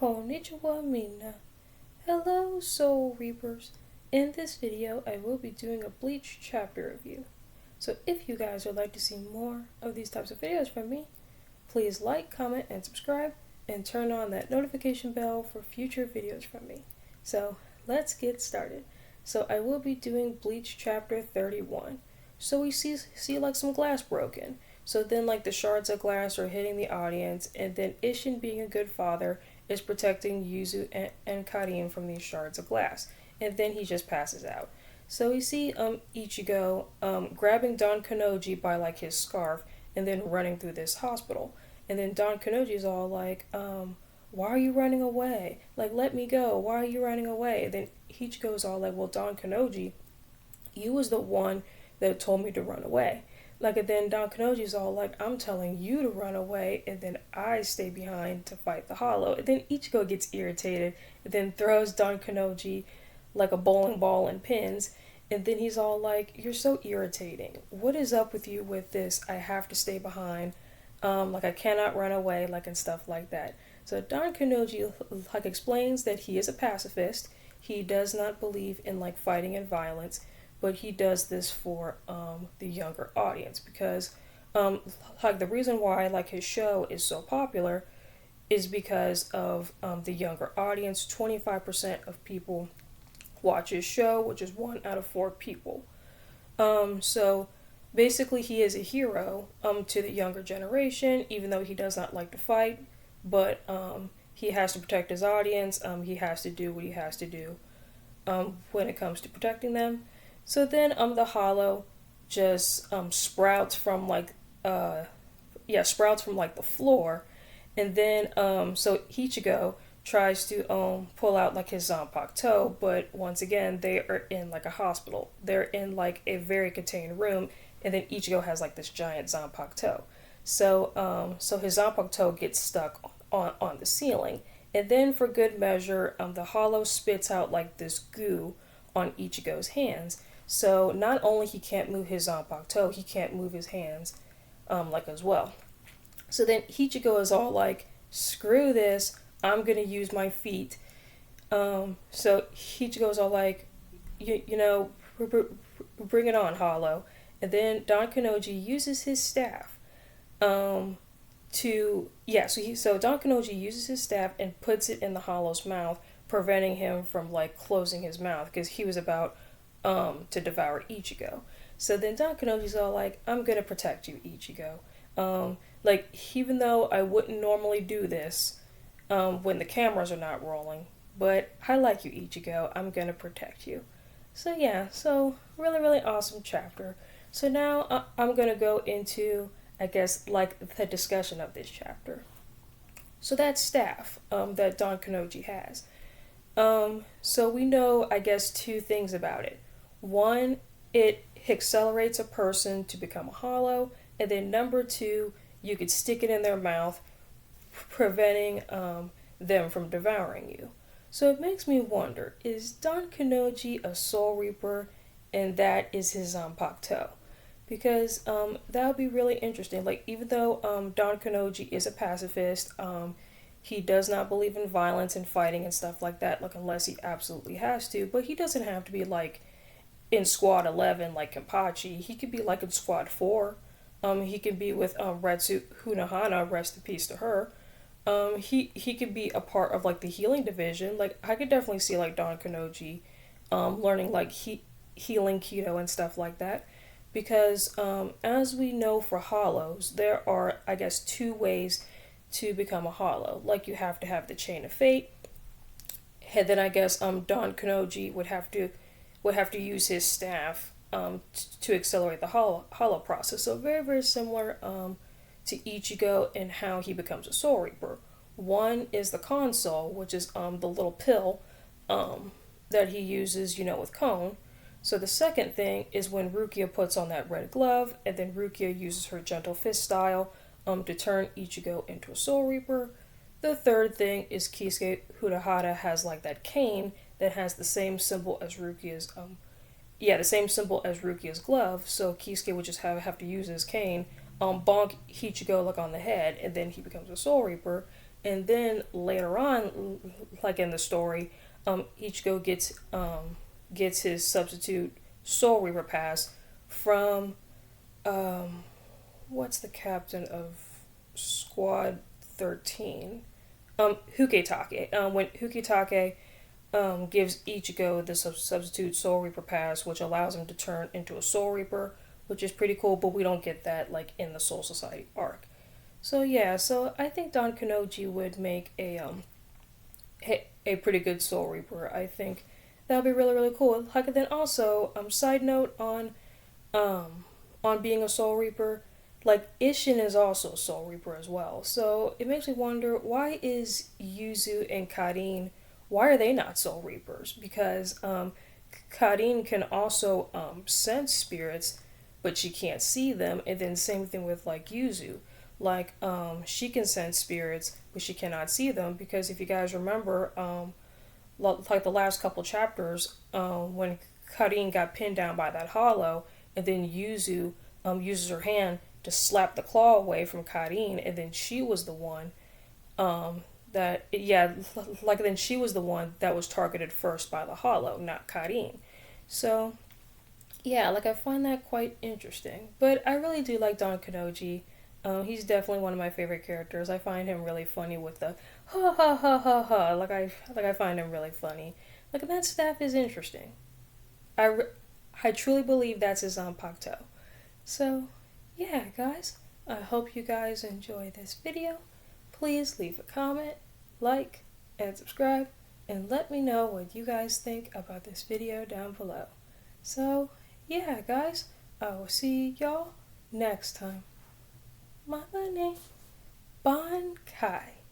Konnichiwa Mina. Hello Soul Reapers. In this video I will be doing a Bleach chapter review. So if you guys would like to see more of these types of videos from me, please like, comment, and subscribe, and turn on that notification bell for future videos from me. So let's get started. So I will be doing Bleach chapter 31. So we see like some glass broken. So then like the shards of glass are hitting the audience, and then Ishin, being a good father, is protecting Yuzu and Karin from these shards of glass. And then he just passes out. So we see Ichigo grabbing Don Kanoji by like his scarf and then running through this hospital. And then Don Kanoji's all like, why are you running away? Like, let me go. Why are you running away? And then Ichigo's all like, well, Don Kanoji, you was the one that told me to run away. Like, and then Don Kanoji's all like, I'm telling you to run away, and then I stay behind to fight the Hollow. And then Ichigo gets irritated, and then throws Don Kanoji like a bowling ball and pins. And then he's all like, you're so irritating. What is up with you with this? I have to stay behind. Like, I cannot run away, like, and stuff like that. So Don Kanoji, like, explains that he is a pacifist. He does not believe in, like, fighting and violence, but he does this for the younger audience because like the reason why like his show is so popular is because of the younger audience. 25% of people watch his show, which is 1 out of 4 people. So basically he is a hero to the younger generation, even though he does not like to fight, but he has to protect his audience. He has to do what he has to do when it comes to protecting them. So then the Hollow just sprouts from like the floor, and then so Ichigo tries to pull out like his Zanpakuto, but once again they are in like a hospital. They're in like a very contained room, and then Ichigo has like this giant Zanpakuto. So his Zanpakuto gets stuck on the ceiling, and then for good measure the Hollow spits out like this goo on Ichigo's hands. So not only he can't move his Zanpakuto, he can't move his hands like as well. So then Ichigo is all like, screw this, I'm gonna use my feet. So Ichigo's all like, you know, bring it on, Hollow. And then Don Kanoji uses his staff so Don Kanoji uses his staff and puts it in the Hollow's mouth, preventing him from like closing his mouth because he was about to devour Ichigo. So then Don Kanoji's all like, I'm gonna protect you, Ichigo. Like, even though I wouldn't normally do this when the cameras are not rolling, but I like you, Ichigo. I'm gonna protect you. So yeah, so really, really awesome chapter. So now I'm gonna go into, I guess, like the discussion of this chapter. So that staff that Don Kanoji has. So we know, I guess, 2 things about it. One, it accelerates a person to become a Hollow, and then number 2, you could stick it in their mouth, preventing them from devouring you. So it makes me wonder, is Don Kanoji a Soul Reaper, and that is his Zanpakuto? Because that would be really interesting. Like, even though Don Kanoji is a pacifist, he does not believe in violence and fighting and stuff like that, like unless he absolutely has to, but he doesn't have to be like in Squad 11 like Kenpachi. He could be like in Squad 4. He could be with Retsu Hunahana, rest in peace to her. He could be a part of like the healing division. Like, I could definitely see like Don Kanoji learning like healing keto and stuff like that. Because as we know for Hollows, there are, I guess, 2 ways to become a Hollow. Like, you have to have the Chain of Fate, and then I guess Don Kanoji would have to use his staff to accelerate the hollow process. So very, very similar to Ichigo and how he becomes a Soul Reaper. One is the console, which is the little pill that he uses, with Kon. So the second thing is when Rukia puts on that red glove, and then Rukia uses her gentle fist style to turn Ichigo into a Soul Reaper. The third thing is Kisuke Hurahara has like that cane that has the same symbol as Rukia's glove. So Kisuke would just have to use his cane, bonk Ichigo like on the head, and then he becomes a Soul Reaper. And then later on, like in the story, Ichigo gets his substitute Soul Reaper pass from um, what's the captain of Squad 13? Huketake. When Huketake gives Ichigo the substitute Soul Reaper pass, which allows him to turn into a Soul Reaper, which is pretty cool, but we don't get that like in the Soul Society arc. So yeah, so I think Don Kanoji would make a pretty good Soul Reaper. I think that would be really really cool. Like then also, side note on being a Soul Reaper, like Ishin is also a Soul Reaper as well. So it makes me wonder, why is Yuzu and Karin, why are they not Soul Reapers? Because Karin can also sense spirits, but she can't see them. And then same thing with like Yuzu. Like she can sense spirits, but she cannot see them, because if you guys remember, like the last couple chapters, when Karin got pinned down by that hollow, and then Yuzu uses her hand to slap the claw away from Karin, and then she was the one then she was the one that was targeted first by the hollow, not Karin. So yeah, like I find that quite interesting. But I really do like Don Kanoji. He's definitely one of my favorite characters. I find him really funny with the ha ha ha ha ha. Like I find him really funny. Like that staff is interesting. I truly believe that's his Zanpakuto. So yeah, guys. I hope you guys enjoy this video. Please leave a comment, like, and subscribe, and let me know what you guys think about this video down below. So yeah, guys. I will see y'all next time. My name, Bankai.